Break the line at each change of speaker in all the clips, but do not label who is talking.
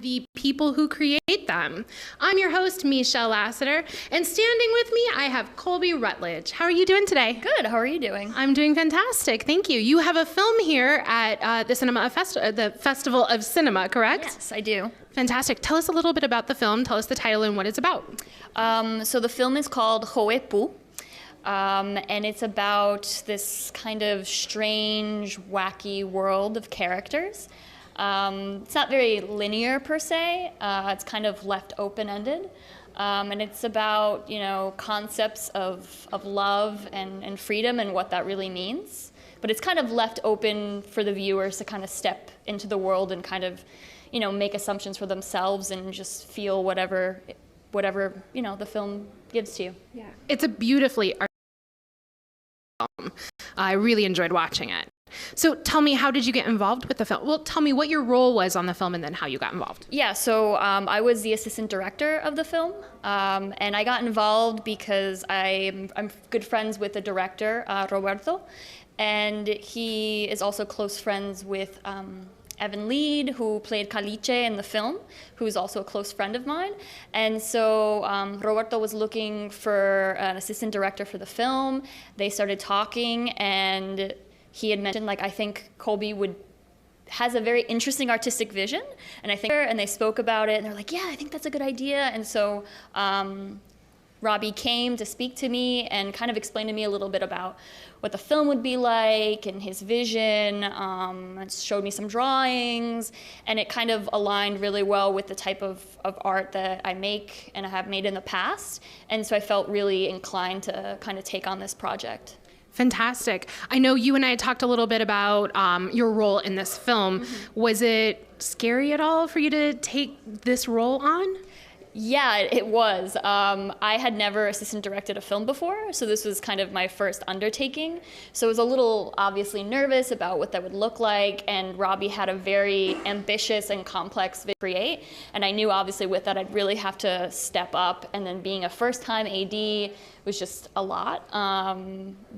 the people who create them. I'm your host, Michelle Lassiter, and standing with me, I have Colby Rutledge. How are you doing today?
Good. How are you doing?
I'm doing fantastic. Thank you. You have a film here at the Festival of Cinema, correct?
Yes, I do.
Fantastic. Tell us a little bit about the film. Tell us the title and what it's about.
So the film is called Ho'epu. And it's about this kind of strange, wacky world of characters. It's not very linear per se. It's kind of left open-ended. And it's about, concepts of love and freedom and what that really means. But it's kind of left open for the viewers to kind of step into the world and kind of, make assumptions for themselves and just feel whatever, the film gives to you.
Yeah. It's a beautifully film. I really enjoyed watching it. So tell me, how did you get involved with the film? Well, tell me what your role was on the film and then how you got involved.
Yeah, so I was the assistant director of the film, and I got involved because I'm good friends with the director, Roberto, and he is also close friends with Evan Lead, who played Caliche in the film, who's also a close friend of mine. And so Roberto was looking for an assistant director for the film. They started talking, and he had mentioned, I think Colby has a very interesting artistic vision, and they spoke about it, and they're like, yeah, I think that's a good idea. And so Robbie came to speak to me and kind of explain to me a little bit about what the film would be like and his vision, and showed me some drawings, and it kind of aligned really well with the type of art that I make and I have made in the past. And so I felt really inclined to kind of take on this project.
Fantastic. I know you and I talked a little bit about your role in this film. Mm-hmm. Was it scary at all for you to take this role on?
Yeah, it was. I had never assistant directed a film before, so this was kind of my first undertaking. So I was a little obviously nervous about what that would look like, and Robbie had a very ambitious and complex vision to create, and I knew obviously with that I'd really have to step up, and then being a first-time AD was just a lot.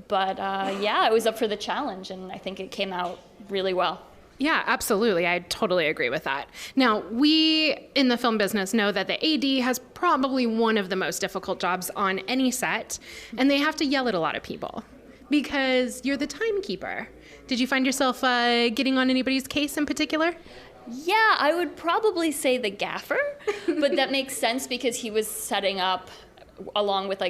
But I was up for the challenge, and I think it came out really well.
Yeah, absolutely. I totally agree with that. Now, we in the film business know that the AD has probably one of the most difficult jobs on any set, and they have to yell at a lot of people because you're the timekeeper. Did you find yourself getting on anybody's case in particular?
Yeah, I would probably say the gaffer, but that makes sense because he was setting up along with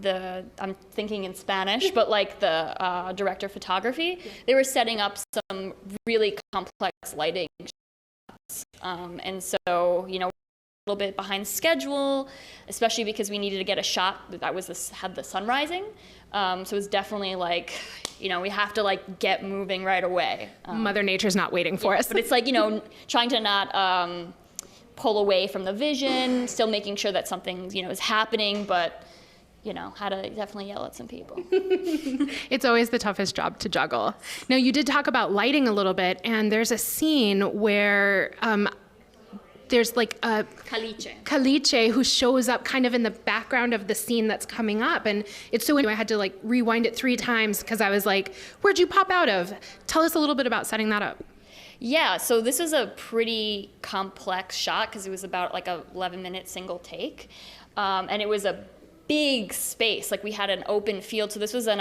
I'm thinking in Spanish, but the director of photography, they were setting up some really complex lighting shots. And so, a little bit behind schedule, especially because we needed to get a shot that had the sun rising. So it was definitely we have to get moving right away.
Mother Nature's not waiting for us.
But it's trying to not pull away from the vision, still making sure that something, is happening, but how to definitely yell at some people.
It's always the toughest job to juggle. Now, you did talk about lighting a little bit, and there's a scene where there's a Caliche who shows up kind of in the background of the scene that's coming up. And it's so I had to rewind it 3 times because I was like, where'd you pop out of? Tell us a little bit about setting that up.
Yeah, so this is a pretty complex shot because it was about a 11-minute single take. And it was a big space, we had an open field. So this was an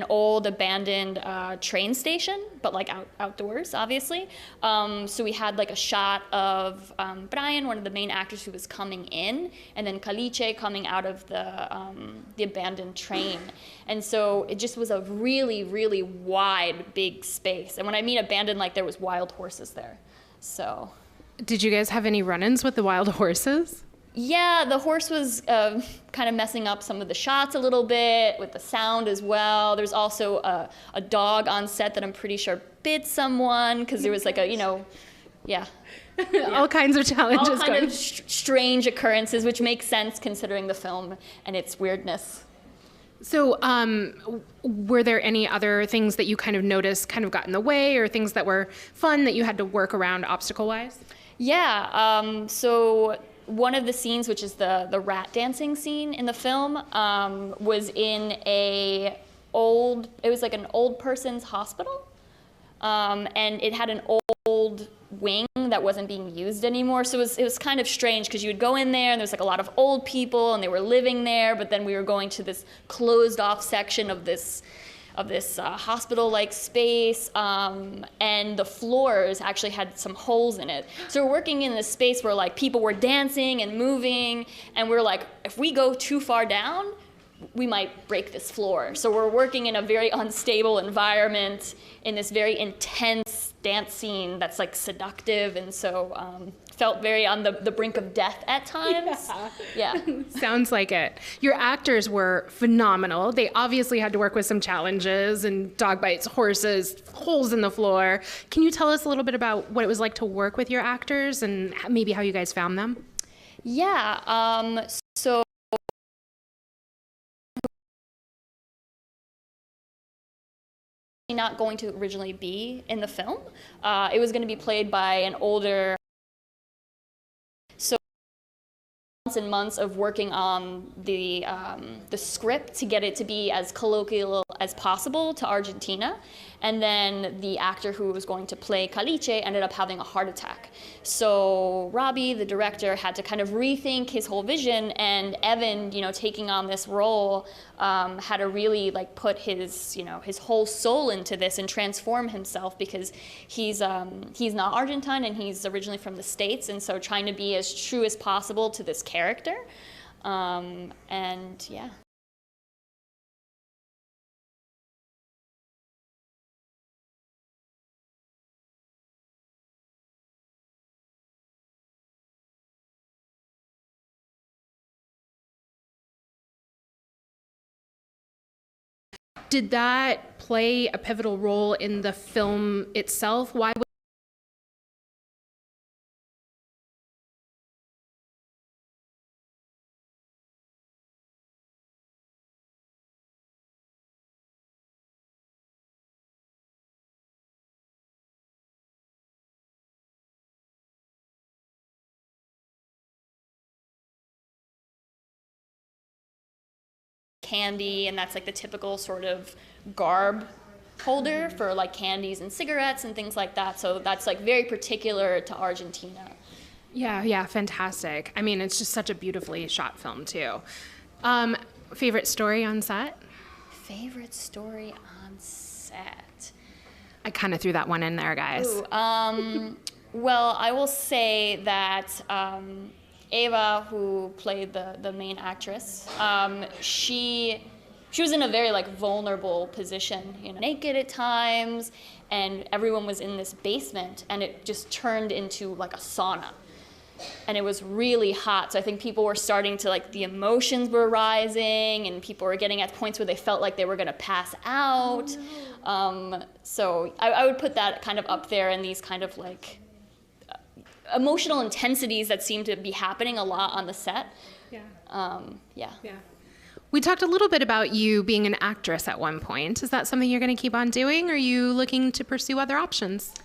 old abandoned train station, but outdoors, obviously. So we had a shot of Brian, one of the main actors, who was coming in, and then Caliche coming out of the abandoned train. And so it just was a really, really wide, big space. And when I mean abandoned, there was wild horses there. So,
did you guys have any run-ins with the wild horses?
Yeah, the horse was kind of messing up some of the shots a little bit with the sound as well. There's also a dog on set that I'm pretty sure bit someone because there was yeah.
All kinds of challenges.
All kind of strange occurrences, which makes sense considering the film and its weirdness.
So were there any other things that you kind of noticed kind of got in the way, or things that were fun that you had to work around obstacle-wise?
Yeah, so one of the scenes, which is the rat dancing scene in the film, was in an old person's hospital, and it had an old wing building that wasn't being used anymore. So it was kind of strange because you would go in there and there's like a lot of old people and they were living there, but then we were going to this closed off section of this hospital-like space, and the floors actually had some holes in it. So we're working in this space where like people were dancing and moving, and we're like, if we go too far down, we might break this floor. So we're working in a very unstable environment in this very intense dance scene that's like seductive, and so felt very on the brink of death at times. Yeah.
Sounds like it. Your actors were phenomenal. They obviously had to work with some challenges and dog bites, horses, holes in the floor. Can you tell us a little bit about what it was like to work with your actors and maybe how you guys found them?
Yeah. So not going to originally be in the film. It was going to be played by an older. So months and months of working on the script to get it to be as colloquial as possible to Argentina. And then the actor who was going to play Caliche ended up having a heart attack. So Robbie, the director, had to kind of rethink his whole vision, and Evan, taking on this role, had to really like put his whole soul into this and transform himself, because he's not Argentine and he's originally from the States, and so trying to be as true as possible to this character, and yeah.
Did that play a pivotal role in the film itself? Why would
candy, and that's like the typical sort of garb holder for like candies and cigarettes and things like that. So that's like very particular to Argentina.
Yeah, fantastic. I mean, it's just such a beautifully shot film too. Favorite story on set?
Favorite story on set?
I kind of threw that one in there, guys.
Ooh, well, I will say that Eva, who played the main actress, she was in a very like vulnerable position, naked at times, and everyone was in this basement, and it just turned into like a sauna, and it was really hot. So I think people were starting to the emotions were rising, and people were getting at points where they felt like they were going to pass out. Oh, no. So I would put that kind of up there in these kind of like emotional intensities that seem to be happening a lot on the set. Yeah.
We talked a little bit about you being an actress at one point. Is that something you're going to keep on doing? Or are you looking to pursue other options?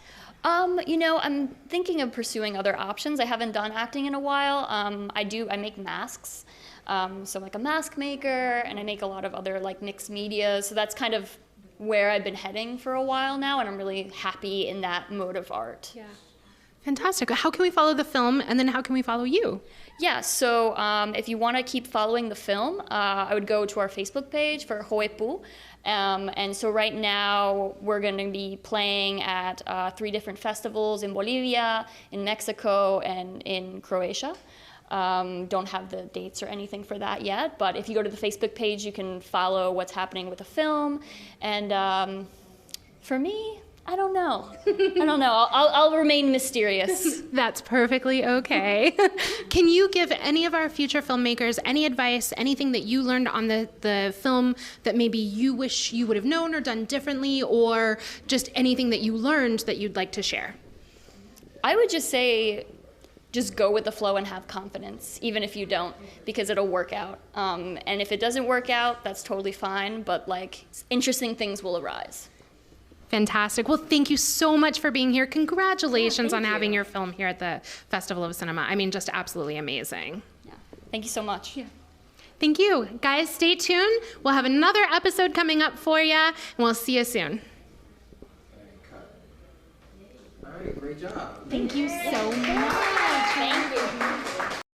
I'm thinking of pursuing other options. I haven't done acting in a while. I make masks. So I'm like a mask maker, and I make a lot of other like mixed media. So that's kind of where I've been heading for a while now, and I'm really happy in that mode of art.
Yeah. Fantastic. How can we follow the film, and then how can we follow you?
Yeah, so if you want to keep following the film, I would go to our Facebook page for Hoepu. And so right now we're going to be playing at 3 different festivals in Bolivia, in Mexico, and in Croatia. Don't have the dates or anything for that yet, but if you go to the Facebook page, you can follow what's happening with the film. And for me, I don't know. I'll remain mysterious.
That's perfectly okay. Can you give any of our future filmmakers any advice, anything that you learned on the film that maybe you wish you would have known or done differently, or just anything that you learned that you'd like to share?
I would just say, just go with the flow and have confidence, even if you don't, because it'll work out. And if it doesn't work out, that's totally fine, but interesting things will arise.
Fantastic. Well, thank you so much for being here. Congratulations on having your film here at the Festival of Cinema. I mean, just absolutely amazing.
Yeah. Thank you so much.
Yeah. Thank you. Guys, stay tuned. We'll have another episode coming up for you, and we'll see you soon.
All right, great job.
Thank you so much.